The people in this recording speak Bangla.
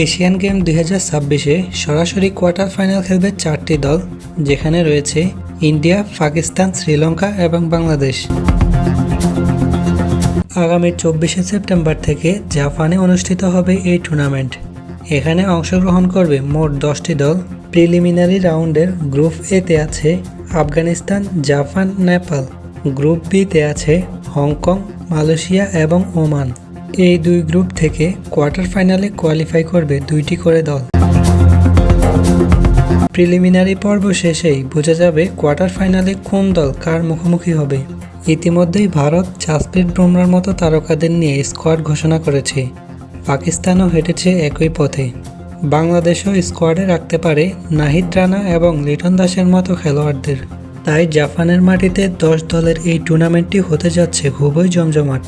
এশিয়ান গেম 2026-এ সরাসরি কোয়ার্টার ফাইনাল খেলবে 4টি দল, যেখানে রয়েছে ইন্ডিয়া, পাকিস্তান, শ্রীলঙ্কা এবং বাংলাদেশ। আগামী 24শে সেপ্টেম্বর থেকে জাপানে অনুষ্ঠিত হবে এই টুর্নামেন্ট। এখানে অংশগ্রহণ করবে মোট 10টি দল। প্রিলিমিনারি রাউন্ডের গ্রুপ এতে আছে আফগানিস্তান, জাপান, নেপাল। গ্রুপ বিতে আছে হংকং, মালয়েশিয়া এবং ওমান। এই দুই গ্রুপ থেকে কোয়ার্টার ফাইনালে কোয়ালিফাই করবে 2টি করে দল। প্রিলিমিনারি পর্ব শেষেই বোঝা যাবে কোয়ার্টার ফাইনালে কোন দল কার মুখোমুখি হবে। ইতিমধ্যেই ভারত জাসপ্রীত বুমরার মতো তারকাদের নিয়ে স্কোয়াড ঘোষণা করেছে। পাকিস্তানও হেঁটেছে একই পথে। বাংলাদেশও স্কোয়াডে রাখতে পারে নাহিদ রানা এবং লিটন দাসের মতো খেলোয়াড়দের। তাই জাপানের মাটিতে 10 দলের এই টুর্নামেন্টটি হতে যাচ্ছে খুবই জমজমাট।